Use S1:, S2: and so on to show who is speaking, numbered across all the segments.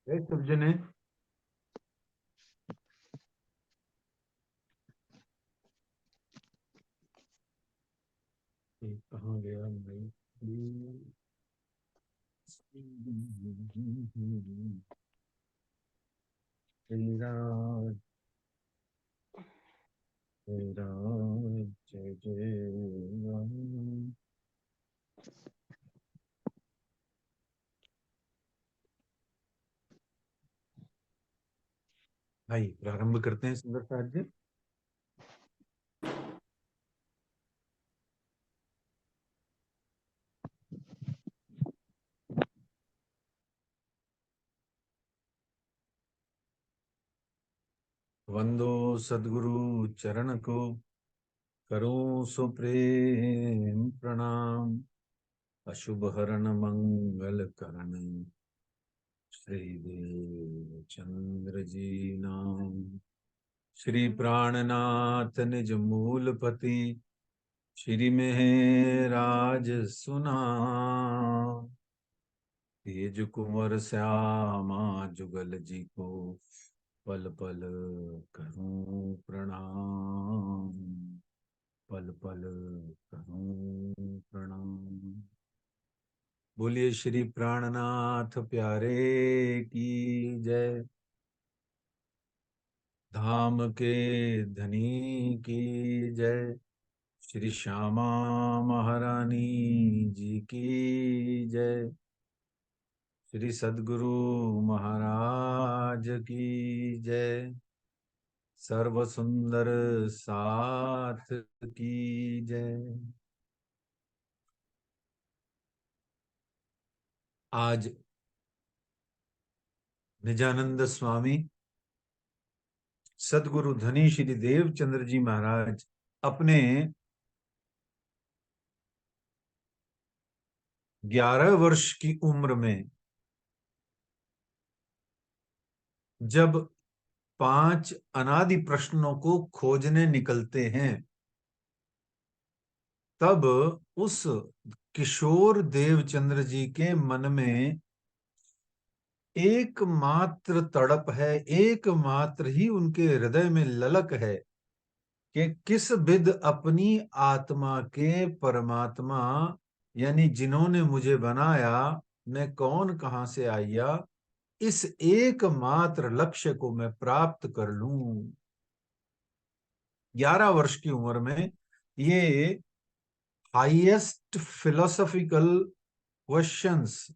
S1: सब जने कहाँ गया भाई? तेरा तेरा जय जय राम। भाई प्रारंभ करते हैं सुंदर साथ जी। वंदो सदगुरु चरण को, करो सो प्रेम प्रणाम। अशुभ हरण मंगल करण, श्री देव चंद्र जी नाम। श्री प्राणनाथ निज मूलपति, श्री मेहराज सुना। तेज कुंवर श्यामा जुगल जी को, पल पल करूं प्रणाम। पल पल करूं प्रणाम। बोलिए श्री प्राणनाथ प्यारे की जय। धाम के धनी की जय। श्री श्यामा महारानी जी की जय। श्री सद्गुरु महाराज की जय। सर्व सुंदर साथ की जय। आज निजानंद स्वामी सद्गुरु धनी श्री देवचंद्र जी महाराज अपने 11 वर्ष की उम्र में जब 5 अनादि प्रश्नों को खोजने निकलते हैं, तब उस किशोर देवचंद्र जी के मन में एकमात्र तड़प है, एकमात्र ही उनके हृदय में ललक है कि किस विध अपनी आत्मा के परमात्मा, यानी जिन्होंने मुझे बनाया, मैं कौन कहां से आया, इस एकमात्र लक्ष्य को मैं प्राप्त कर लूं। 11 वर्ष की उम्र में ये हाईएस्ट फिलोसॉफिकल क्वेश्चंस,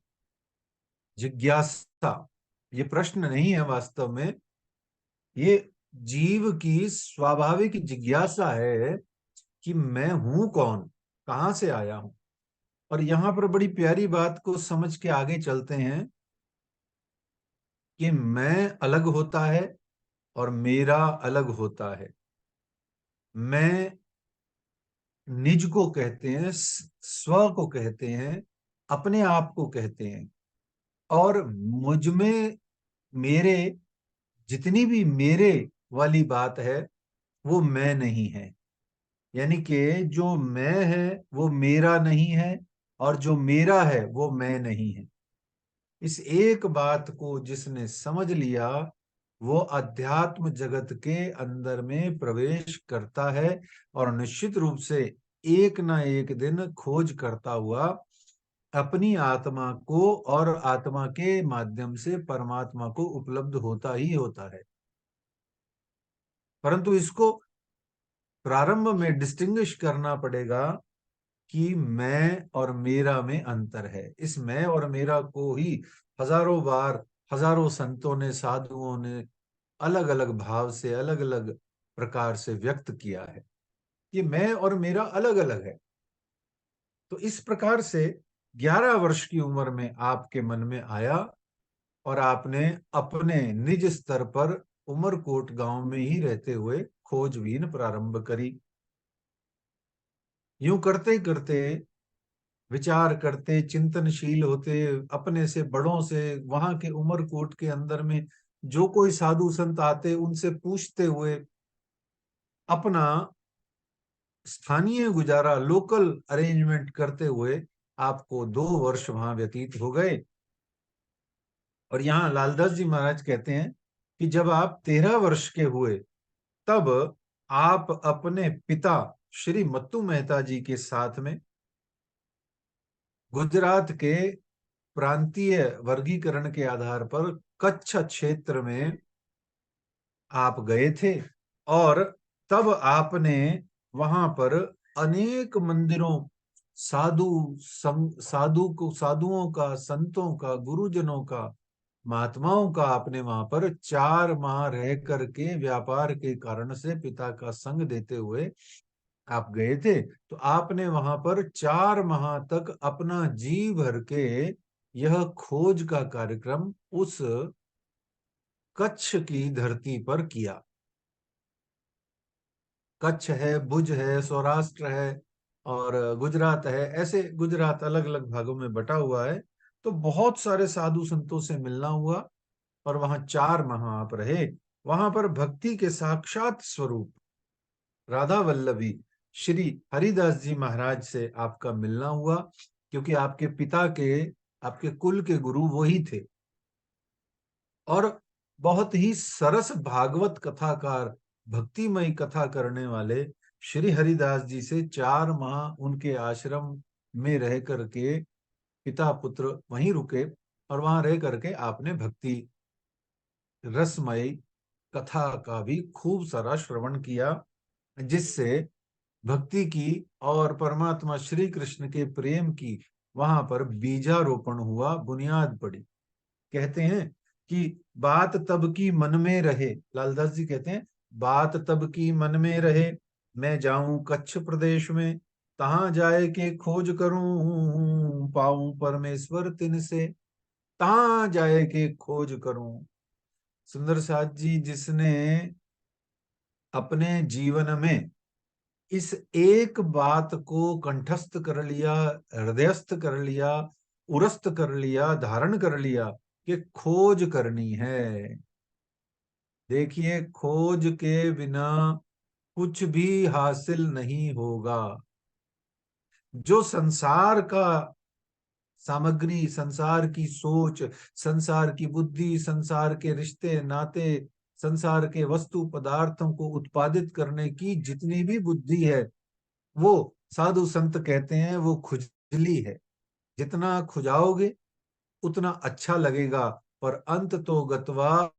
S1: जिज्ञासा, ये प्रश्न नहीं है वास्तव में, ये जीव की स्वाभाविक जिज्ञासा है कि मैं हूं कौन, कहां से आया हूं। और यहां पर बड़ी प्यारी बात को समझ के आगे चलते हैं कि मैं अलग होता है और मेरा अलग होता है। मैं निज को कहते हैं, स्व को कहते हैं, अपने आप को कहते हैं। और मुझ में मेरे, जितनी भी मेरे वाली बात है, वो मैं नहीं है। यानी कि जो मैं है वो मेरा नहीं है, और जो मेरा है वो मैं नहीं है। इस एक बात को जिसने समझ लिया, वो अध्यात्म जगत के अंदर में प्रवेश करता है और निश्चित रूप से एक ना एक दिन खोज करता हुआ अपनी आत्मा को और आत्मा के माध्यम से परमात्मा को उपलब्ध होता ही होता है। परंतु इसको प्रारंभ में डिस्टिंग्विश करना पड़ेगा कि मैं और मेरा में अंतर है। इस मैं और मेरा को ही हजारों बार, हजारों संतों ने, साधुओं ने अलग अलग भाव से, अलग अलग प्रकार से व्यक्त किया है कि मैं और मेरा अलग अलग है। तो इस प्रकार से 11 वर्ष की उम्र में आपके मन में आया और आपने अपने निज स्तर पर उमरकोट गांव में ही रहते हुए खोजबीन प्रारंभ करी। यूं करते करते, विचार करते, चिंतनशील होते, अपने से बड़ों से, वहां के उमरकोट के अंदर में जो कोई साधु संत आते उनसे पूछते हुए अपना स्थानीय गुजारा, लोकल अरेंजमेंट करते हुए आपको 2 वर्ष वहां व्यतीत हो गए। और यहाँ लालदास जी महाराज कहते हैं कि जब आप 13 वर्ष के हुए तब आप अपने पिता श्री मत्तू मेहता जी के साथ में गुजरात के प्रांतीय वर्गीकरण के आधार पर कच्छ क्षेत्र में आप गए थे, और तब आपने वहां पर अनेक मंदिरों, साधुओं का, संतों का, गुरुजनों का, महात्माओं का आपने वहां पर 4 माह रह करके व्यापार के कारण से पिता का संग देते हुए आप गए थे। तो आपने वहां पर 4 माह तक अपना जी भर के यह खोज का कार्यक्रम उस कच्छ की धरती पर किया। कच्छ है, भुज है, सौराष्ट्र है और गुजरात है, ऐसे गुजरात अलग अलग भागों में बटा हुआ है। तो बहुत सारे साधु संतों से मिलना हुआ और वहां 4 माह आप रहे। वहां पर भक्ति के साक्षात स्वरूप राधा वल्लभी श्री हरिदास जी महाराज से आपका मिलना हुआ, क्योंकि आपके पिता के, आपके कुल के गुरु वही थे। और बहुत ही सरस भागवत कथाकार, भक्तिमय कथा करने वाले श्री हरिदास जी से 4 माह उनके आश्रम में रह करके पिता पुत्र वहीं रुके, और वहां रह करके आपने भक्ति रसमय कथा का भी खूब सारा श्रवण किया, जिससे भक्ति की और परमात्मा श्री कृष्ण के प्रेम की वहां पर बीजारोपण हुआ, बुनियाद पड़ी। कहते हैं कि बात तब की मन में रहे, लालदास जी कहते हैं बात तब की मन में रहे, मैं जाऊं कच्छ प्रदेश में, तहां जाए के खोज करूं, पाऊं परमेश्वर तिन से, तहां जाए के खोज करूं। सुंदर साथ जी, जिसने अपने जीवन में इस एक बात को कंठस्थ कर लिया, हृदयस्थ कर लिया, उरस्त कर लिया, धारण कर लिया कि खोज करनी है। देखिए, खोज के बिना कुछ भी हासिल नहीं होगा। जो संसार का सामग्री, संसार की सोच, संसार की बुद्धि, संसार के रिश्ते नाते, संसार के वस्तु पदार्थों को उत्पादित करने की जितनी भी बुद्धि है, वो साधु संत कहते हैं वो खुजली है। जितना खुजाओगे उतना अच्छा लगेगा, पर अंत तो गत्वा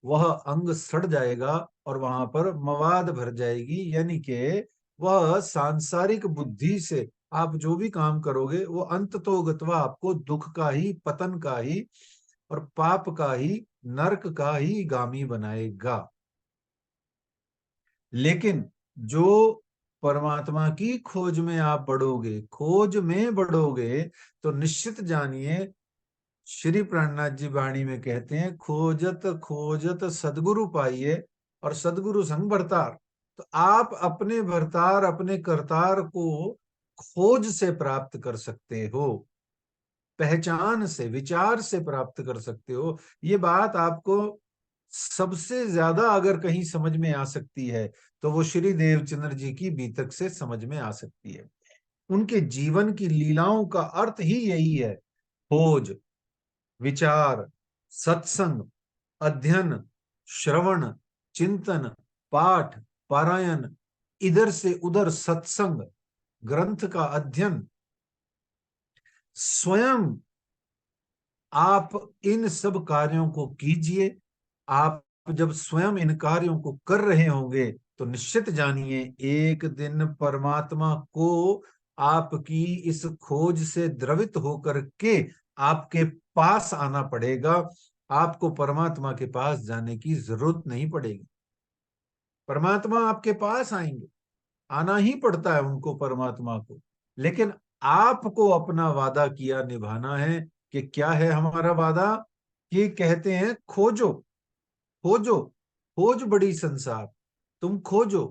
S1: वह अंग सड़ जाएगा और वहां पर मवाद भर जाएगी। यानी कि वह सांसारिक बुद्धि से आप जो भी काम करोगे वो अंत तो गत्वा आपको दुख का ही, पतन का ही और पाप का ही, नरक का ही गामी बनाएगा। लेकिन जो परमात्मा की खोज में आप बढ़ोगे, खोज में बढ़ोगे, तो निश्चित जानिए श्री प्राणनाथ जी वाणी में कहते हैं, खोजत खोजत सदगुरु पाइए और सदगुरु संग भरतार। तो आप अपने भरतार, अपने करतार को खोज से प्राप्त कर सकते हो, पहचान से, विचार से प्राप्त कर सकते हो। ये बात आपको सबसे ज्यादा अगर कहीं समझ में आ सकती है तो वो श्री देवचंद्र जी की बीतक से समझ में आ सकती है। उनके जीवन की लीलाओं का अर्थ ही यही है, खोज, विचार, सत्संग, अध्ययन, श्रवण, चिंतन, पाठ, पारायण, इधर से उधर सत्संग, ग्रंथ का अध्ययन। स्वयं आप इन सब कार्यों को कीजिए। आप जब स्वयं इन कार्यों को कर रहे होंगे तो निश्चित जानिए एक दिन परमात्मा को आपकी इस खोज से द्रवित होकर के आपके पास आना पड़ेगा। आपको परमात्मा के पास जाने की जरूरत नहीं पड़ेगी, परमात्मा आपके पास आएंगे। आना ही पड़ता है उनको, परमात्मा को। लेकिन आपको अपना वादा किया निभाना है। कि क्या है हमारा वादा? कि कहते हैं खोजो, खोजो, खोज बड़ी संसार, तुम खोजो,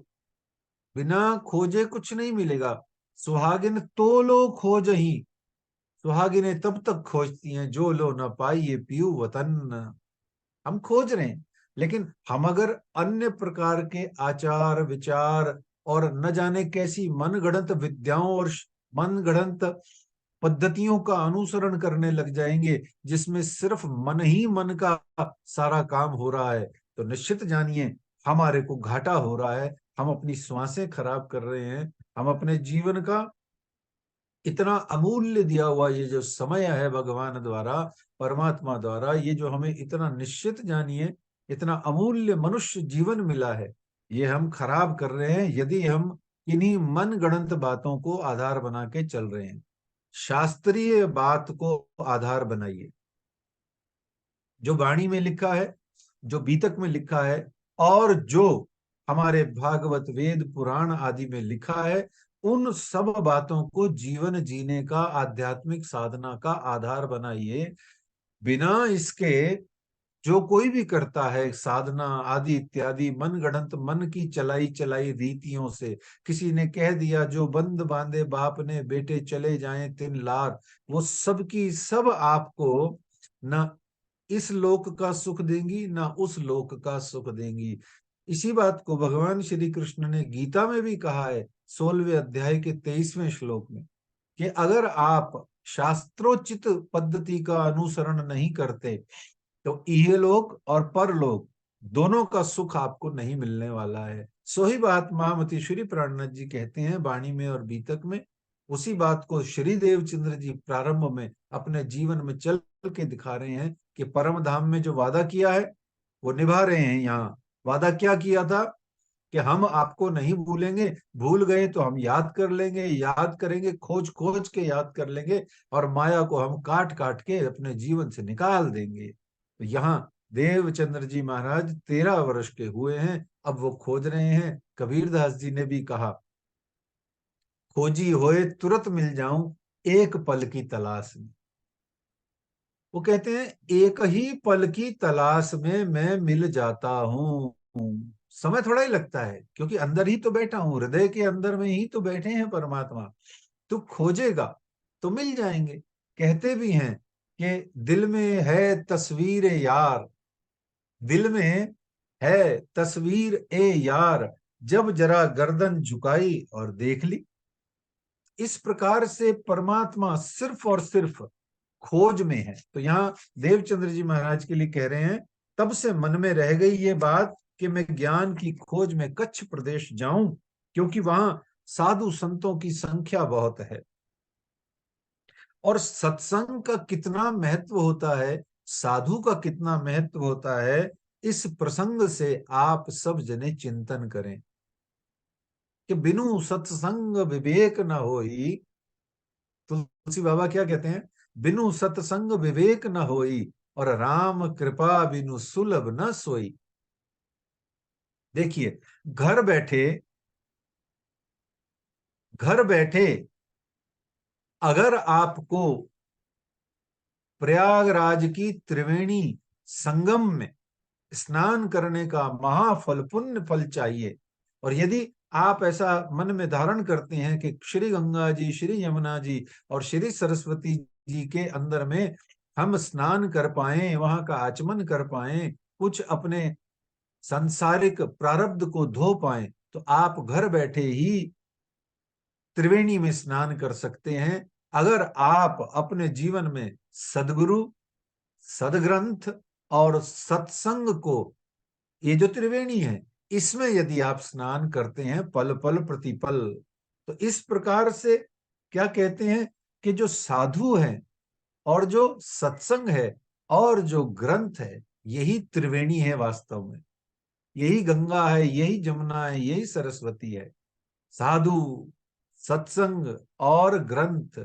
S1: बिना खोजे कुछ नहीं मिलेगा। सुहागिन तो लो खोज ही, सुहागिनें तब तक खोजती हैं जो लो न पाइए पियू वतन। हम खोज रहे हैं, लेकिन हम अगर अन्य प्रकार के आचार विचार और न जाने कैसी मनगढ़ंत विद्याओं और मनगढ़ंत पद्धतियों का अनुसरण करने लग जाएंगे जिसमें सिर्फ मन ही मन का सारा काम हो रहा है, तो निश्चित जानिए हमारे को घाटा हो रहा है। हम अपनी श्वासें खराब कर रहे हैं। हम अपने जीवन का इतना अमूल्य दिया हुआ ये जो समय है भगवान द्वारा, परमात्मा द्वारा, ये जो हमें इतना निश्चित जानिए इतना अमूल्य मनुष्य जीवन मिला है, ये हम खराब कर रहे हैं यदि हम इन्हीं मन गढ़ंत बातों को आधार बना के चल रहे हैं। शास्त्रीय बात को आधार बनाइए। जो वाणी में लिखा है, जो बीतक में लिखा है, और जो हमारे भागवत वेद पुराण आदि में लिखा है, उन सब बातों को जीवन जीने का, आध्यात्मिक साधना का आधार बनाइए। बिना इसके जो कोई भी करता है साधना आदि इत्यादि मन गढ़ंत मन की चलाई चलाई रीतियों से, किसी ने कह दिया जो बंद बांधे बाप ने बेटे चले जाएं तिन लार, वो सब की सब आपको न इस लोक का सुख देंगी ना उस लोक का सुख देंगी। इसी बात को भगवान श्री कृष्ण ने गीता में भी कहा है 16वें अध्याय के 23वें श्लोक में, कि अगर आप शास्त्रोचित पद्धति का अनुसरण नहीं करते तो इहलोक और परलोक दोनों का सुख आपको नहीं मिलने वाला है। सो ही बात महामती श्री प्राणनाथ जी कहते हैं वाणी में और बीतक में। उसी बात को श्री देवचंद्र जी प्रारंभ में अपने जीवन में चल के दिखा रहे हैं कि परम धाम में जो वादा किया है वो निभा रहे हैं। यहाँ वादा क्या किया था कि हम आपको नहीं भूलेंगे, भूल गए तो हम याद कर लेंगे, याद करेंगे, खोज खोज के याद कर लेंगे, और माया को हम काट काट के अपने जीवन से निकाल देंगे। तो यहाँ देवचंद्र जी महाराज 13 वर्ष के हुए हैं, अब वो खोज रहे हैं। कबीरदास जी ने भी कहा, खोजी होए तुरंत मिल जाऊं एक पल की तलाश में। वो कहते हैं एक ही पल की तलाश में मैं मिल जाता हूँ। समय थोड़ा ही लगता है क्योंकि अंदर ही तो बैठा हूँ, हृदय के अंदर में ही तो बैठे हैं परमात्मा। तू खोजेगा तो मिल जाएंगे। कहते भी हैं कि दिल में है तस्वीर यार, दिल में है तस्वीर ए यार, जब जरा गर्दन झुकाई और देख ली। इस प्रकार से परमात्मा सिर्फ और सिर्फ खोज में है। तो यहाँ देवचंद्र जी महाराज के लिए कह रहे हैं, तब से मन में रह गई ये बात कि मैं ज्ञान की खोज में कच्छ प्रदेश जाऊं, क्योंकि वहां साधु संतों की संख्या बहुत है। और सत्संग का कितना महत्व होता है, साधु का कितना महत्व होता है, इस प्रसंग से आप सब जने चिंतन करें कि बिनु सत्संग विवेक न होई। तुलसी बाबा क्या कहते हैं, बिनु सत्संग विवेक न होई और राम कृपा बिनु सुलभ न सोई। देखिए, घर बैठे, घर बैठे अगर आपको प्रयागराज की त्रिवेणी संगम में स्नान करने का महाफल पुण्य फल चाहिए, और यदि आप ऐसा मन में धारण करते हैं कि श्री गंगा जी, श्री यमुना जी और श्री सरस्वती जी के अंदर में हम स्नान कर पाए, वहां का आचमन कर पाए, कुछ अपने सांसारिक प्रारब्ध को धो पाए, तो आप घर बैठे ही त्रिवेणी में स्नान कर सकते हैं। अगर आप अपने जीवन में सदगुरु, सदग्रंथ और सत्संग को, ये जो त्रिवेणी है, इसमें यदि आप स्नान करते हैं पल पल प्रतिपल, तो इस प्रकार से क्या कहते हैं कि जो साधु है और जो सत्संग है और जो ग्रंथ है, यही त्रिवेणी है वास्तव में। यही गंगा है, यही जमुना है, यही सरस्वती है। साधु, सत्संग और ग्रंथ,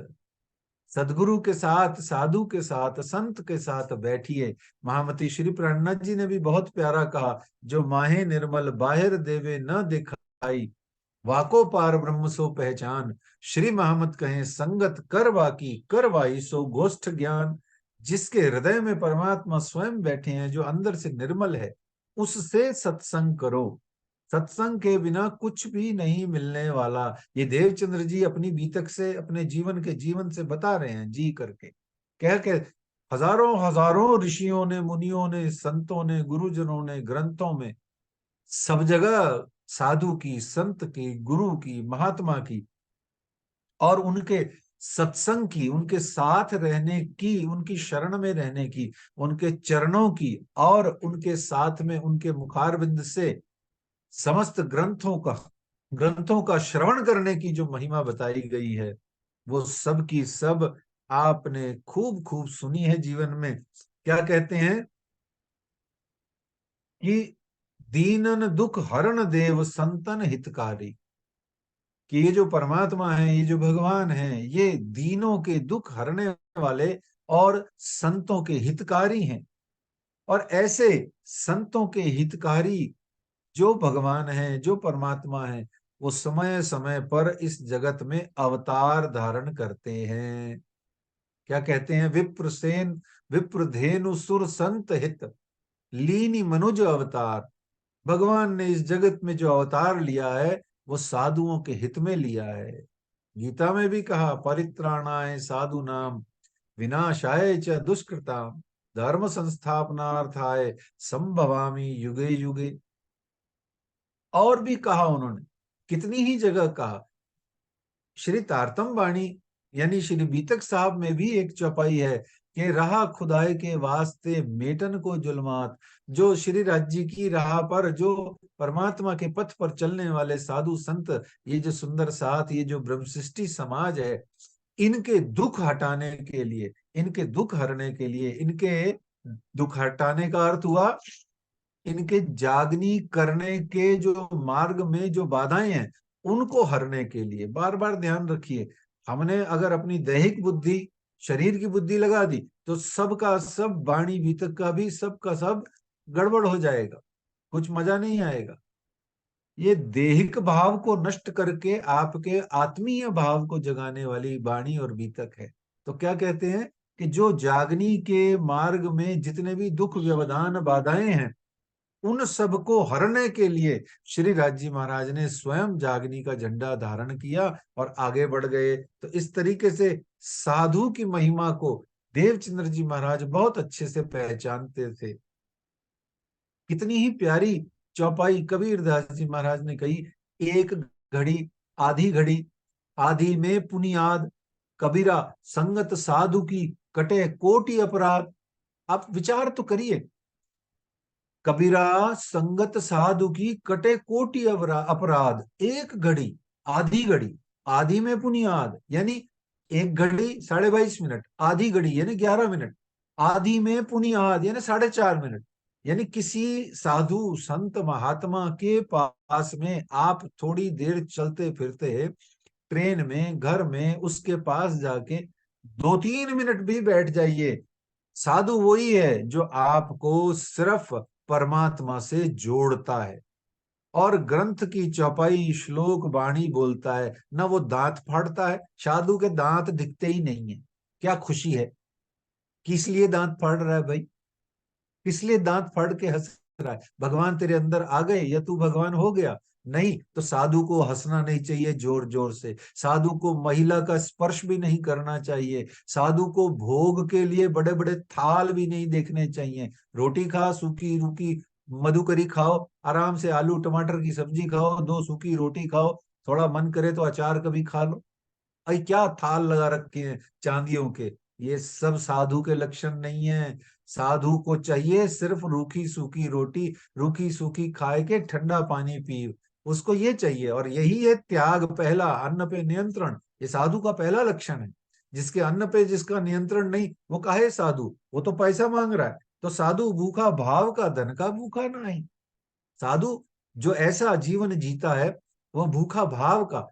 S1: सदगुरु के साथ, साधु के साथ, संत के साथ बैठिए। महामती श्री प्राणनाथ जी ने भी बहुत प्यारा कहा, जो माहे निर्मल बाहिर देवे न दिखाई, वाको पार ब्रह्म सो पहचान। श्री महामत कहें संगत कर वाकी, कर वाई सो गोष्ठ ज्ञान। जिसके हृदय में परमात्मा स्वयं बैठे हैं, जो अंदर से निर्मल है, उससे सत्संग करो। सत्संग के बिना कुछ भी नहीं मिलने वाला। ये देवचंद्र जी अपनी बीतक से, अपने जीवन के जीवन से बता रहे हैं, जी करके कह के। हजारों हजारों ऋषियों ने, मुनियों ने, संतों ने, गुरुजनों ने ग्रंथों में सब जगह साधु की, संत की, गुरु की, महात्मा की और उनके सत्संग की, उनके साथ रहने की, उनकी शरण में रहने की, उनके चरणों की, और उनके साथ में उनके मुखारविंद से समस्त ग्रंथों का श्रवण करने की जो महिमा बताई गई है, वो सब की सब आपने खूब खूब सुनी है जीवन में। क्या कहते हैं कि दीनन दुख हरण देव संतन हितकारी, कि ये जो परमात्मा है, ये जो भगवान है, ये दीनों के दुख हरने वाले और संतों के हितकारी हैं। और ऐसे संतों के हितकारी जो भगवान है, जो परमात्मा है, वो समय समय पर इस जगत में अवतार धारण करते हैं। क्या कहते हैं, विप्रसेन विप्रधेनु सुर संत हित लीनी मनुज अवतार। भगवान ने इस जगत में जो अवतार लिया है, वो साधुओं के हित में लिया है। गीता में भी कहा, परित्राणाय साधु नाम विनाशाय च दुष्कृताम धर्म संस्थापनार्थाय संभवामि युगे युगे। और भी कहा उन्होंने, कितनी ही जगह कहा। श्री तारतम बाणी यानी श्री बीतक साहब में भी एक चौपाई है कि रहा खुदाई के वास्ते मेटन को जुल्मात। जो श्री राज्य की राह पर, जो परमात्मा के पथ पर चलने वाले साधु संत, ये जो सुंदर साथ, ये जो ब्रह्म सृष्टि समाज है, इनके दुख हटाने के लिए, इनके दुख हरने के लिए, इनके दुख हटाने का अर्थ हुआ इनके जागनी करने के जो मार्ग में जो बाधाएं हैं, उनको हरने के लिए। बार बार ध्यान रखिए, हमने अगर अपनी दैहिक बुद्धि, शरीर की बुद्धि लगा दी, तो सबका सब वाणी भीतर का भी सबका सब गड़बड़ हो जाएगा, कुछ मजा नहीं आएगा। ये देहिक भाव को नष्ट करके आपके आत्मीय भाव को जगाने वाली वाणी और बीतक है। तो क्या कहते हैं कि जो जागनी के मार्ग में जितने भी दुख व्यवधान बाधाएं हैं, उन सबको हरने के लिए श्री राजी महाराज ने स्वयं जागनी का झंडा धारण किया और आगे बढ़ गए। तो इस तरीके से साधु की महिमा को देवचंद्र जी महाराज बहुत अच्छे से पहचानते थे। कितनी ही प्यारी चौपाई कबीरदास जी महाराज ने कही, एक घड़ी आधी घड़ी आधी में पुनियाद कबीरा संगत साधु की कटे कोटि अपराध। आप विचार तो करिए, कबीरा संगत साधु की कटे कोटि अपराध। एक घड़ी आधी घड़ी, आधी में पुनियाद यानी एक घड़ी 22.5 मिनट, आधी घड़ी यानी 11 मिनट, आधी में पुनियाद यानी 4.5 मिनट। यानी किसी साधु संत महात्मा के पास में आप थोड़ी देर चलते फिरते, ट्रेन में, घर में, उसके पास जाके 2-3 मिनट भी बैठ जाइए। साधु वही है जो आपको सिर्फ परमात्मा से जोड़ता है। और ग्रंथ की चौपाई श्लोक वाणी बोलता है, ना वो दांत फाड़ता है। साधु के दांत दिखते ही नहीं है। क्या खुशी है, किस लिए दांत फाड़ रहा है भाई, किस लिए दांत फाड़ के हंस रहा है? भगवान तेरे अंदर आ गए या तू भगवान हो गया? नहीं। तो साधु को हंसना नहीं चाहिए जोर जोर से, साधु को महिला का स्पर्श भी नहीं करना चाहिए, साधु को भोग के लिए बड़े बड़े थाल भी नहीं देखने चाहिए। रोटी खा, सूखी रूखी मधुकरी खाओ, आराम से आलू टमाटर की सब्जी खाओ, 2 सूखी रोटी खाओ, थोड़ा मन करे तो अचार कभी खा लो। अरे क्या थाल लगा रखे हैं चांदियों के, ये सब साधु के लक्षण नहीं है। साधु को चाहिए सिर्फ रूखी सूखी रोटी, रूखी सूखी खाए के ठंडा पानी पी, उसको ये चाहिए। और यही है त्याग पहला, अन्न पे नियंत्रण, ये साधु का पहला लक्षण है। जिसके अन्न पे जिसका नियंत्रण नहीं, वो काहे साधु, वो तो पैसा मांग रहा है। तो साधु भूखा भाव का, धन का भूखा नहीं। साधु जो ऐसा जीवन जीता है, वह भूखा भाव का,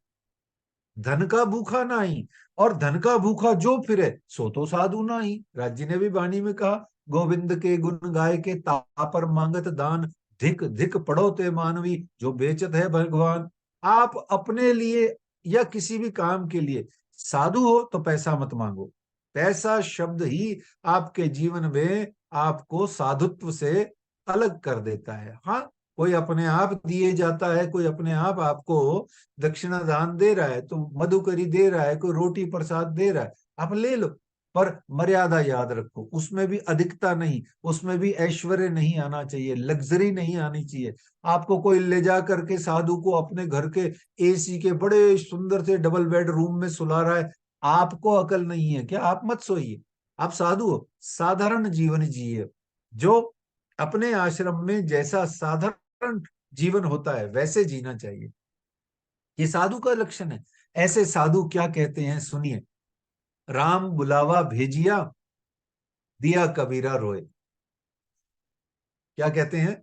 S1: धन का भूखा नाही। और धन का भूखा जो फिरे, सो तो साधु नाही। राज्य ने भी वाणी में कहा, गोविंद के गुण गाय के तापर मांगत दान, धिक धिक पड़ो ते मानवी जो बेचत है भगवान। आप अपने लिए या किसी भी काम के लिए साधु हो तो पैसा मत मांगो। पैसा शब्द ही आपके जीवन में आपको साधुत्व से अलग कर देता है। हाँ, कोई अपने आप दिए जाता है, कोई अपने आप आपको दक्षिणा दान दे रहा है, तो मधुकरी दे रहा है, कोई रोटी प्रसाद दे रहा है, आप ले लो। पर मर्यादा याद रखो, उसमें भी अधिकता नहीं, उसमें भी ऐश्वर्य नहीं आना चाहिए, लग्जरी नहीं आनी चाहिए। आपको कोई ले जा करके साधु को अपने घर के एसी के बड़े सुंदर से डबल बेड रूम में सुला रहा है, आपको अकल नहीं है क्या? आप मत सोइए, आप साधु हो, साधारण जीवन जिए। जो अपने आश्रम में जैसा साधारण जीवन होता है वैसे जीना चाहिए, ये साधु का लक्षण है। ऐसे साधु क्या कहते हैं सुनिए। राम बुलावा भेजिया, दिया कबीरा रोए। क्या कहते हैं?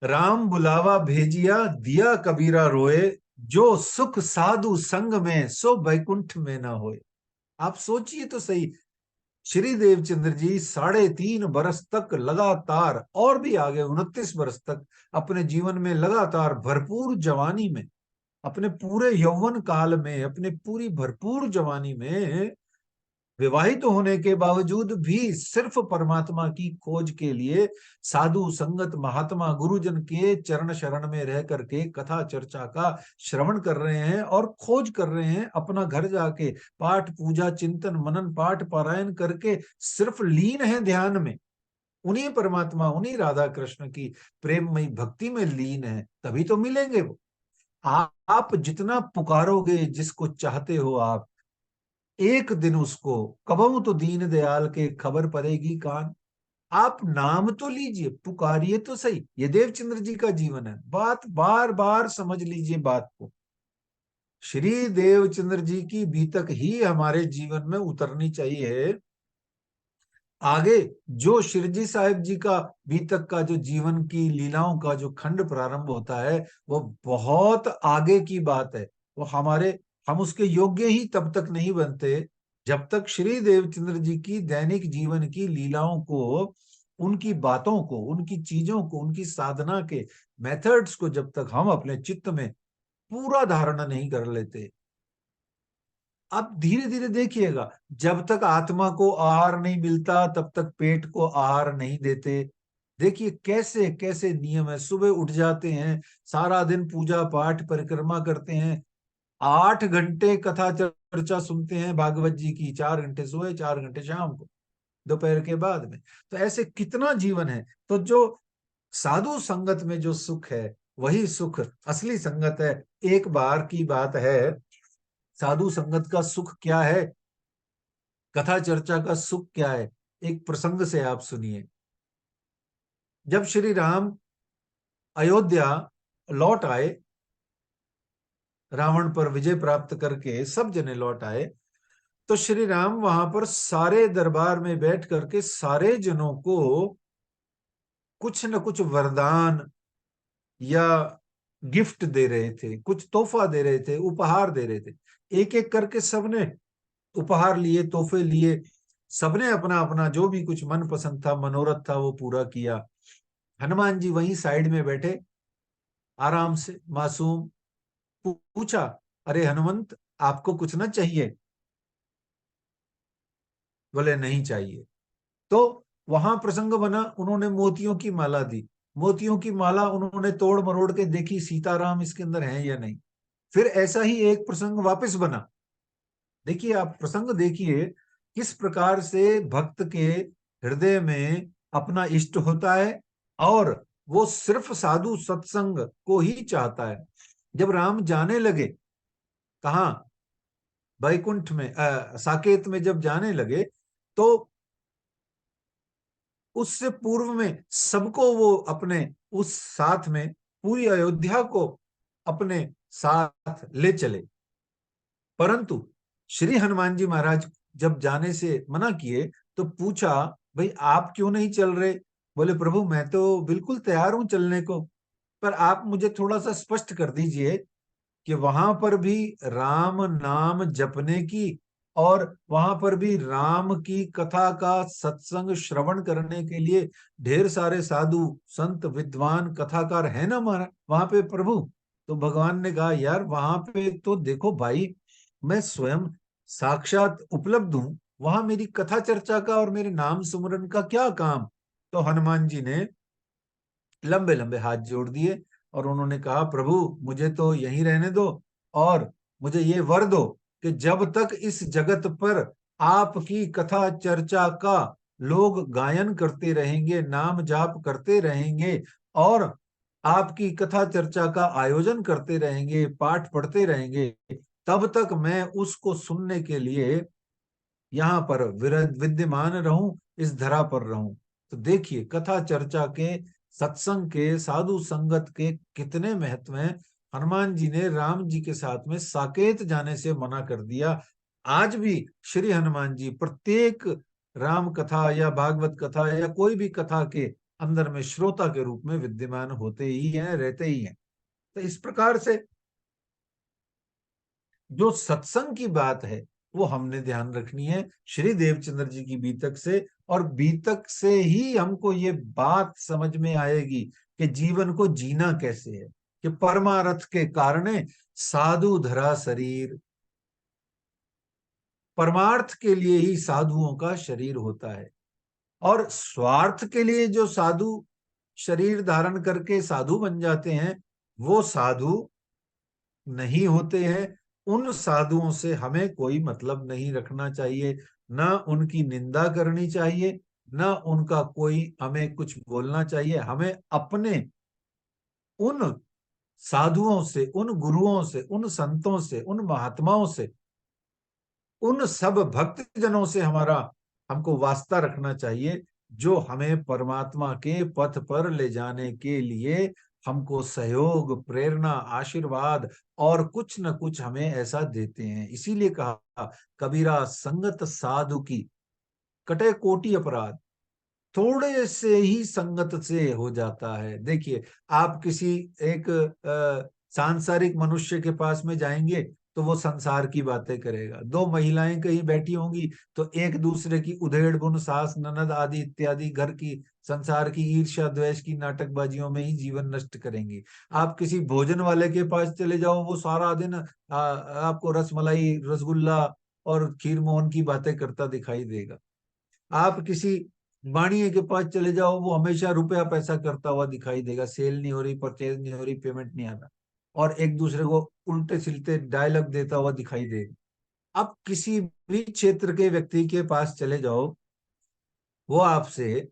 S1: राम बुलावा भेजिया, दिया कबीरा रोए, जो सुख साधु संग में सो बैकुंठ में ना होए। आप सोचिए तो सही, श्री देवचंद्र जी 3.5 बरस तक लगातार, और भी आगे 29 बरस तक अपने जीवन में लगातार भरपूर जवानी में, अपने पूरे यौवन काल में, अपने पूरी भरपूर जवानी में विवाहित होने के बावजूद भी सिर्फ परमात्मा की खोज के लिए साधु संगत महात्मा गुरुजन के चरण शरण में रह करके कथा चर्चा का श्रवण कर रहे हैं और खोज कर रहे हैं। अपना घर जाके पाठ पूजा चिंतन मनन पाठ पारायण करके सिर्फ लीन है ध्यान में, उन्हीं परमात्मा उन्हीं राधा कृष्ण की प्रेममयी भक्ति में लीन है, तभी तो मिलेंगे वो। आप जितना पुकारोगे जिसको चाहते हो आप, एक दिन उसको कबहू तो दीन दयाल के खबर पड़ेगी कान। आप नाम तो लीजिए, पुकारिए तो सही। ये देवचंद्र जी का जीवन है, बात बार बार समझ लीजिए बात को। श्री देवचंद्र जी की बीतक ही हमारे जीवन में उतरनी चाहिए। आगे जो शिरजी साहिब जी का बीतक का जो जीवन की लीलाओं का जो खंड प्रारंभ होता है वो बहुत आगे की बात है। वो हम उसके योग्य ही तब तक नहीं बनते जब तक श्री देवचंद्र जी की दैनिक जीवन की लीलाओं को, उनकी बातों को, उनकी चीजों को, उनकी साधना के मेथड्स को जब तक हम अपने चित्त में पूरा धारणा नहीं कर लेते। आप धीरे धीरे देखिएगा, जब तक आत्मा को आहार नहीं मिलता तब तक पेट को आहार नहीं देते। देखिए कैसे कैसे नियम है। सुबह उठ जाते हैं, सारा दिन पूजा पाठ परिक्रमा करते हैं, 8 घंटे कथा चर्चा सुनते हैं भागवत जी की, 4 घंटे सुबह 4 घंटे शाम को दोपहर के बाद में। तो ऐसे कितना जीवन है। तो जो साधु संगत में जो सुख है वही सुख असली संगत है। एक बार की बात है, साधु संगत का सुख क्या है, कथा चर्चा का सुख क्या है, एक प्रसंग से आप सुनिए। जब श्री राम अयोध्या लौट आए, रावण पर विजय प्राप्त करके सब जने लौट आए, तो श्री राम वहां पर सारे दरबार में बैठ करके सारे जनों को कुछ न कुछ वरदान या गिफ्ट दे रहे थे, कुछ तोहफा दे रहे थे, उपहार दे रहे थे। एक एक करके सबने उपहार लिए, तोहफे लिए, सबने अपना अपना जो भी कुछ मन पसंद था, मनोरथ था, वो पूरा किया। हनुमान जी वहीं साइड में बैठे, आराम से मासूम। पूछा, अरे हनुमंत, आपको कुछ ना चाहिए? बोले नहीं चाहिए। तो वहां प्रसंग बना, उन्होंने मोतियों की माला दी। मोतियों की माला उन्होंने तोड़ मरोड़ के देखी, सीताराम इसके अंदर हैं या नहीं। फिर ऐसा ही एक प्रसंग वापस बना। देखिए, आप प्रसंग देखिए किस प्रकार से भक्त के हृदय में अपना इष्ट होता है और वो सिर्फ साधु सत्संग को ही चाहता है। जब राम जाने लगे, कहा, बैकुंठ में, साकेत में जब जाने लगे, तो उससे पूर्व में सबको वो अपने उस साथ में पूरी अयोध्या को अपने साथ ले चले। परंतु श्री हनुमान जी महाराज जब जाने से मना किए तो पूछा, भाई आप क्यों नहीं चल रहे? बोले, प्रभु मैं तो बिल्कुल तैयार हूं चलने को, पर आप मुझे थोड़ा सा स्पष्ट कर दीजिए कि वहां पर भी राम नाम जपने की और वहां पर भी राम की कथा का सत्संग श्रवण करने के लिए ढेर सारे साधु संत विद्वान कथाकार है ना हमारा वहां पे प्रभु। तो भगवान ने कहा, यार वहां पे तो देखो भाई, मैं स्वयं साक्षात उपलब्ध हूं, वहां मेरी कथा चर्चा का और मेरे नाम सुमरन का क्या काम? तो हनुमान जी ने लंबे लंबे हाथ जोड़ दिए और उन्होंने कहा, प्रभु मुझे तो यहीं रहने दो और मुझे ये वर दो कि जब तक इस जगत पर आपकी कथा चर्चा का लोग गायन करते रहेंगे, नाम जाप करते रहेंगे और आपकी कथा चर्चा का आयोजन करते रहेंगे, पाठ पढ़ते रहेंगे, तब तक मैं उसको सुनने के लिए यहाँ पर विद्यमान रहूं, इस धरा पर रहूं। तो देखिए, कथा चर्चा के, सत्संग के, साधु संगत के कितने महत्व हैं। हनुमान जी ने राम जी के साथ में साकेत जाने से मना कर दिया। आज भी श्री हनुमान जी प्रत्येक राम कथा या भागवत कथा या कोई भी कथा के अंदर में श्रोता के रूप में विद्यमान होते ही हैं, रहते ही हैं। तो इस प्रकार से जो सत्संग की बात है वो हमने ध्यान रखनी है श्री देवचंद्र जी की बीतक से, और बीतक से ही हमको ये बात समझ में आएगी कि जीवन को जीना कैसे है, कि परमार्थ के कारणे साधु धरा शरीर, परमार्थ के लिए ही साधुओं का शरीर होता है। और स्वार्थ के लिए जो साधु शरीर धारण करके साधु बन जाते हैं, वो साधु नहीं होते हैं। उन साधुओं से हमें कोई मतलब नहीं रखना चाहिए, ना उनकी निंदा करनी चाहिए, ना उनका कोई हमें कुछ बोलना चाहिए। हमें अपने उन साधुओं से, उन गुरुओं से, उन संतों से, उन महात्माओं से, उन सब भक्त जनों से हमारा हमको वास्ता रखना चाहिए, जो हमें परमात्मा के पथ पर ले जाने के लिए हमको सहयोग, प्रेरणा, आशीर्वाद और कुछ न कुछ हमें ऐसा देते हैं। इसीलिए कहा, कबीरा संगत साधु की कटे कोटि अपराध, थोड़े से ही संगत से हो जाता है। देखिए, आप किसी एक सांसारिक मनुष्य के पास में जाएंगे तो वो संसार की बातें करेगा। दो महिलाएं कहीं बैठी होंगी तो एक दूसरे की उधेड़ बुन, सास ननद आदि इत्यादि घर की संसार की ईर्ष्या द्वेष की नाटकबाजियों में ही जीवन नष्ट करेंगी। आप किसी भोजन वाले के पास चले जाओ, वो सारा दिन आपको रसमलाई, रसगुल्ला और खीर मोहन की बातें करता दिखाई देगा। आप किसी बाणिये के पास चले जाओ, वो हमेशा रुपया पैसा करता हुआ दिखाई देगा, सेल नहीं हो रही, परचेज नहीं हो रही, पेमेंट नहीं आ रहा, और एक दूसरे को उल्टे सिलते डायलॉग देता हुआ दिखाई देगा। अब किसी भी क्षेत्र के व्यक्ति के पास चले जाओ, वो आपसे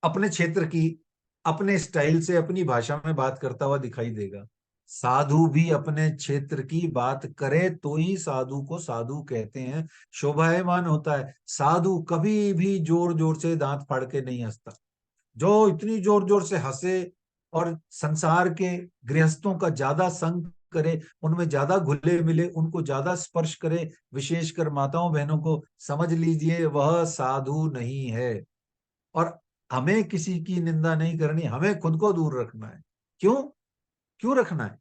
S1: अपने क्षेत्र की, अपने स्टाइल से, अपनी भाषा में बात करता हुआ दिखाई देगा। साधु भी अपने क्षेत्र की बात करे तो ही साधु को साधु कहते हैं, शोभायमान होता है। साधु कभी भी जोर जोर से दांत फाड़ के नहीं हंसता। जो इतनी जोर जोर से हंसे और संसार के गृहस्थों का ज्यादा संग करे, उनमें ज्यादा घुले मिले, उनको ज्यादा स्पर्श करे, विशेषकर माताओं बहनों को, समझ लीजिए वह साधु नहीं है। और हमें किसी की निंदा नहीं करनी, हमें खुद को दूर रखना है। क्यों क्यों रखना है?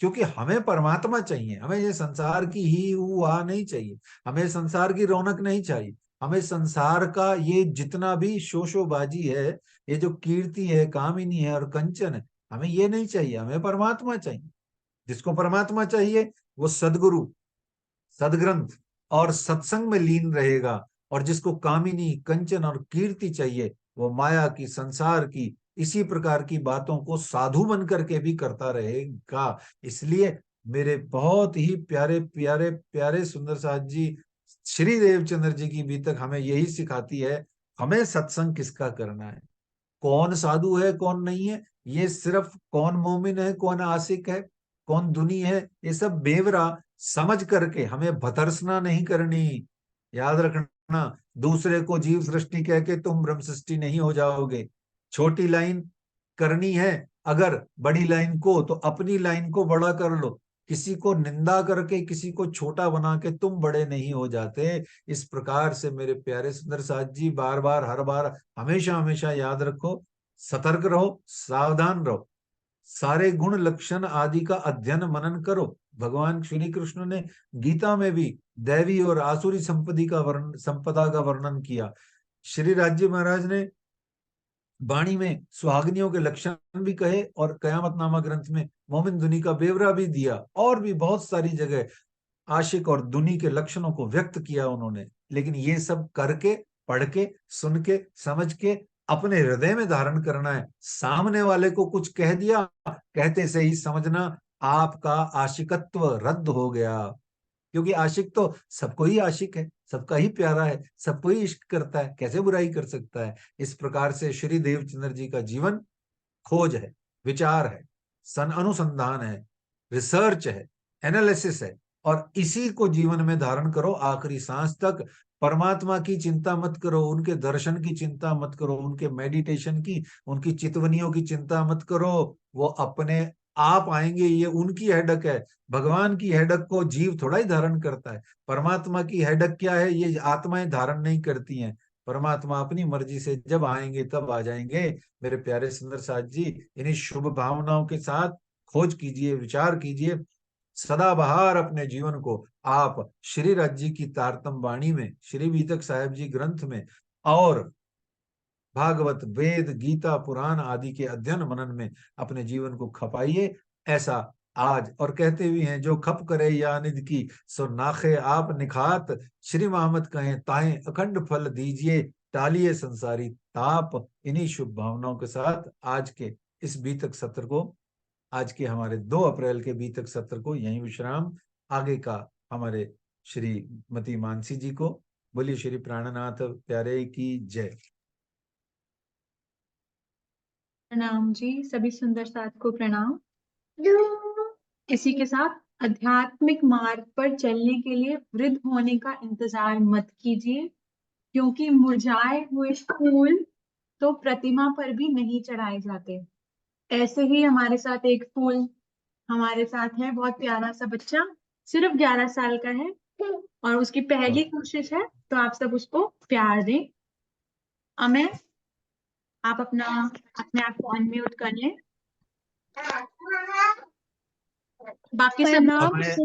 S1: क्योंकि हमें परमात्मा चाहिए, हमें ये संसार की ही हुआ नहीं चाहिए, हमें संसार की रौनक नहीं चाहिए, हमें संसार का ये जितना भी शोशोबाजी है, ये जो कीर्ति है, कामिनी है और कंचन है, हमें ये नहीं चाहिए, हमें परमात्मा चाहिए। जिसको परमात्मा चाहिए वो सदगुरु, सदग्रंथ और सत्संग में लीन रहेगा। और जिसको कामिनी, कंचन और कीर्ति चाहिए, वो माया की, संसार की, इसी प्रकार की बातों को साधु बन करके भी करता रहेगा। इसलिए मेरे बहुत ही प्यारे प्यारे प्यारे सुंदर साथ जी, श्री देवचंद्र जी की बीतक हमें यही सिखाती है, हमें सत्संग किसका करना है, कौन साधु है कौन नहीं है, ये सिर्फ कौन मोमिन है कौन आशिक है कौन दुनी है, ये सब बेवरा समझ करके हमें भतरसना नहीं करनी। याद रखना, दूसरे को जीव सृष्टि कह के तुम ब्रह्म सृष्टि नहीं हो जाओगे। छोटी लाइन करनी है अगर बड़ी लाइन को, तो अपनी लाइन को बड़ा कर लो। किसी को निंदा करके, किसी को छोटा बना के तुम बड़े नहीं हो जाते। इस प्रकार से मेरे प्यारे सुंदर साथ जी, बार बार, हर बार, हमेशा हमेशा याद रखो, सतर्क रहो, सावधान रहो, सारे गुण लक्षण आदि का अध्ययन मनन करो। भगवान श्री कृष्ण ने गीता में भी दैवी और आसुरी संपदा का वर्णन किया। श्री राज्य महाराज ने वाणी में सुहागनियों के लक्षण भी कहे और कयामत नामा ग्रंथ में मोमिन दुनी का बेवरा भी दिया, और भी बहुत सारी जगह आशिक और दुनी के लक्षणों को व्यक्त किया उन्होंने। लेकिन ये सब करके, पढ़ के, सुन के, समझ के अपने हृदय में धारण करना है। सामने वाले को कुछ कह दिया, कहते से ही समझना आपका आशिकत्व रद्द हो गया। क्योंकि आशिक तो सबको ही आशिक है, सबका ही प्यारा है, सबको ही इश्क करता है, कैसे बुराई कर सकता है। इस प्रकार से श्री देवचंद्र जी का जीवन खोज है, विचार है, सन अनुसंधान है, रिसर्च है, एनालिसिस है, और इसी को जीवन में धारण करो आखिरी सांस तक। परमात्मा की चिंता मत करो, उनके दर्शन की चिंता मत करो, उनके मेडिटेशन की, उनकी चितवनियों की चिंता मत करो। वो अपने आप आएंगे, ये उनकी हेडक है। भगवान की हेडक को जीव थोड़ा ही धारण करता है। परमात्मा की हेडक क्या है, ये आत्माएं धारण नहीं करती हैं। परमात्मा अपनी मर्जी से जब आएंगे तब आ जाएंगे। मेरे प्यारे सुंदर साथ जी, इन्हीं शुभ भावनाओं के साथ खोज कीजिए, विचार कीजिए, सदाबहार अपने जीवन को आप श्री राज जी की तारतम वाणी में, श्री बीतक साहेब जी ग्रंथ में, और भागवत, वेद, गीता, पुराण आदि के अध्ययन मनन में अपने जीवन को खपाइए। ऐसा आज, और कहते हुए हैं, जो खप करे या निध की, सो नाखे आप निखात, श्री मोहम्मद कहें ताएं अखंड फल दीजिए, टालिए संसारी ताप। इन्हीं शुभ भावनाओं के साथ आज के इस बीतक सत्र को, आज के हमारे 2 अप्रैल के बीतक सत्र को यहीं विश्राम। आगे का हमारे श्रीमती मानसी जी को। बोलिए श्री प्राणनाथ प्यारे की जय।
S2: प्रणाम जी, सभी सुंदर साथ को प्रणाम। इसी के साथ आध्यात्मिक मार्ग पर चलने के लिए वृद्ध होने का इंतजार मत कीजिए, क्योंकि मुरझाए हुए फूल तो प्रतिमा पर भी नहीं चढ़ाए जाते। ऐसे ही हमारे साथ एक फूल हमारे साथ है, बहुत प्यारा सा बच्चा, सिर्फ 11 साल का है और उसकी पहली कोशिश है, तो आप सब उसको प्यार दें। अमें, आप अपने आप को अनम्यूट कर लें। बाकी सब
S3: प्रणाम।
S1: हमें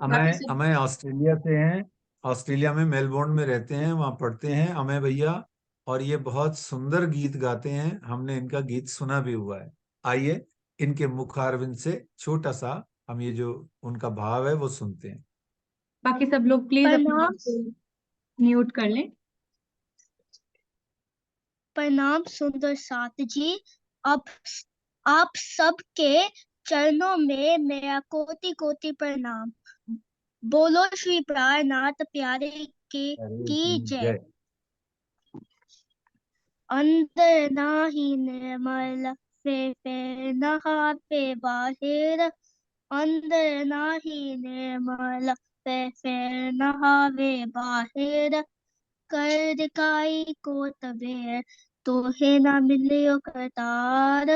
S2: बाकी
S1: हमें
S2: सब
S1: हमें ऑस्ट्रेलिया से हैं। ऑस्ट्रेलिया में मेलबोर्न में रहते हैं, वहाँ पढ़ते हैं अमय भैया। और ये बहुत सुंदर गीत गाते हैं, हमने इनका गीत सुना भी हुआ है। आइए इनके मुखारविंद से छोटा सा हम ये जो उनका भाव है वो सुनते हैं।
S2: बाकी सब लोग प्लीज अपने
S3: प्रणाम।
S2: आप को म्यूट कर लें।
S3: प्रणाम सुंदर साथ जी। अब आप सबके चरणों में मेरा कोटि कोटि प्रणाम। बोलो श्री प्राणनाथ प्यारे की जय।
S1: जय।
S3: अंदर नाही निर्मल फे नहाते बाहिर। अंदर नाही निर्मल फे नहावे बाहिर। कर काई को तबेर तोहे ना मिलियो करतार।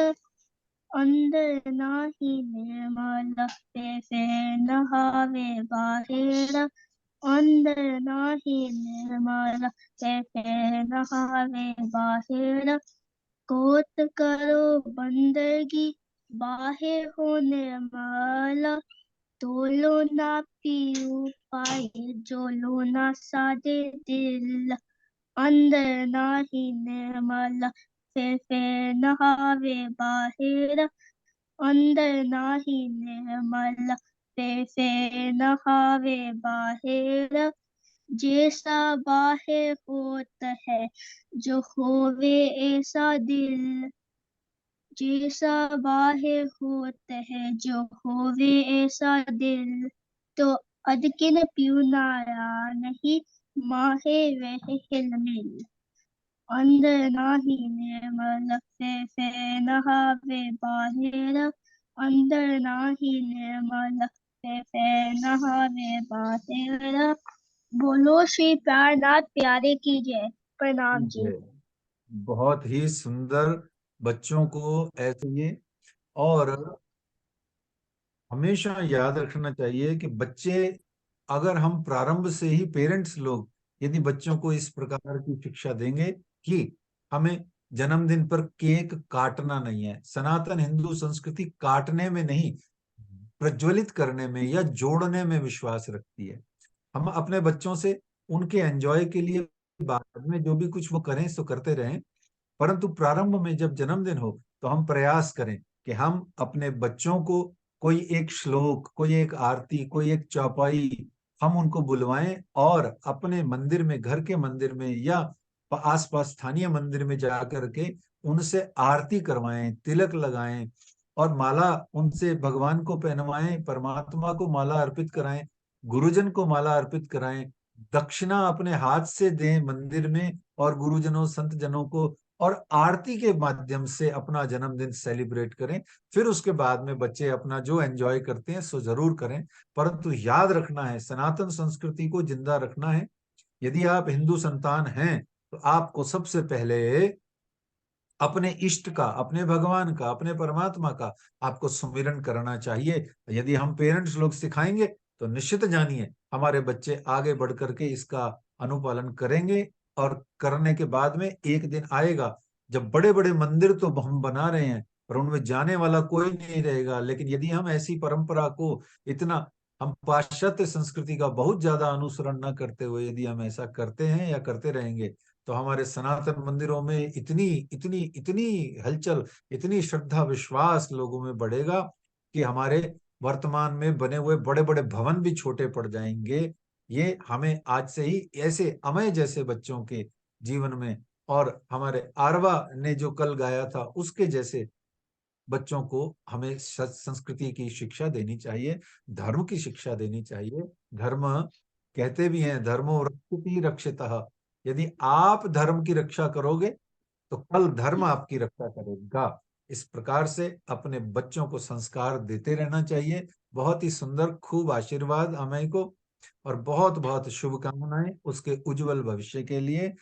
S3: अंदर नाही निर्मल फे नहावे बाहिर। अंदर नाही निर्मल फे नहावे बाहिर। कोत करो बंदगी बाहे हो निर्मल। तोलो ना पीऊ पाए जो लो ना सादे दिल। अंदर नाही निर्मल फे नहावे बाहिर। अंदर नाही निर्मल फे नहावे बाहिर। जैसा बाहर होता है जो होवे ऐसा दिल। जैसा बाहर होता है जो होवे ऐसा दिल। तो अदकिन प्यूनाया नहीं माहे वह हिलमिल। अंदर नाही निर्मल फे नहावे बाहिर। अंदर नाही निर्मल फे नहावे बाहिर। बोलो श्री प्राणनाथ प्यारे की जय। प्रणाम जी।
S1: जय। बहुत ही सुंदर। बच्चों को ऐसे ही, और हमेशा याद रखना चाहिए कि बच्चे, अगर हम प्रारंभ से ही पेरेंट्स लोग यदि बच्चों को इस प्रकार की शिक्षा देंगे कि हमें जन्मदिन पर केक काटना नहीं है, सनातन हिंदू संस्कृति काटने में नहीं, प्रज्वलित करने में या जोड़ने में विश्वास रखती है। हम अपने बच्चों से उनके एंजॉय के लिए बाद में जो भी कुछ वो करें सो करते रहें, परंतु प्रारंभ में जब जन्मदिन हो तो हम प्रयास करें कि हम अपने बच्चों को कोई एक श्लोक, कोई एक आरती, कोई एक चौपाई हम उनको बुलवाएं, और अपने मंदिर में, घर के मंदिर में या आसपास स्थानीय मंदिर में जाकर के उनसे आरती करवाएं, तिलक लगाएं और माला उनसे भगवान को पहनवाएं, परमात्मा को माला अर्पित कराएं, गुरुजन को माला अर्पित कराएं, दक्षिणा अपने हाथ से दें मंदिर में, और गुरुजनों संत जनों को और आरती के माध्यम से अपना जन्मदिन सेलिब्रेट करें। फिर उसके बाद में बच्चे अपना जो एंजॉय करते हैं सो जरूर करें, परंतु याद रखना है, सनातन संस्कृति को जिंदा रखना है। यदि आप हिंदू संतान हैं तो आपको सबसे पहले अपने इष्ट का, अपने भगवान का, अपने परमात्मा का आपको सुमिरन करना चाहिए। यदि हम पेरेंट्स लोग सिखाएंगे तो निश्चित जानिए हमारे बच्चे आगे बढ़ करके इसका अनुपालन करेंगे, और करने के बाद में एक दिन आएगा जब बड़े बड़े मंदिर तो हम बना रहे हैं पर उनमें जाने वाला कोई नहीं रहेगा। लेकिन यदि हम ऐसी परंपरा को इतना, हम पाश्चात्य संस्कृति का बहुत ज्यादा अनुसरण न करते हुए यदि हम ऐसा करते हैं या करते रहेंगे तो हमारे सनातन मंदिरों में इतनी इतनी इतनी हलचल, इतनी श्रद्धा विश्वास लोगों में बढ़ेगा कि हमारे वर्तमान में बने हुए बड़े बड़े भवन भी छोटे पड़ जाएंगे। ये हमें आज से ही ऐसे अमय जैसे बच्चों के जीवन में, और हमारे आरवा ने जो कल गाया था उसके जैसे बच्चों को हमें संस्कृति की शिक्षा देनी चाहिए, धर्म की शिक्षा देनी चाहिए। धर्म, कहते भी हैं धर्मो रक्षति रक्षितः, यदि आप धर्म की रक्षा करोगे तो कल धर्म आपकी रक्षा करेगा। इस प्रकार से अपने बच्चों को संस्कार देते रहना चाहिए। बहुत ही सुंदर, खूब आशीर्वाद अमय को, और बहुत बहुत शुभकामनाएं उसके उज्जवल भविष्य के लिए।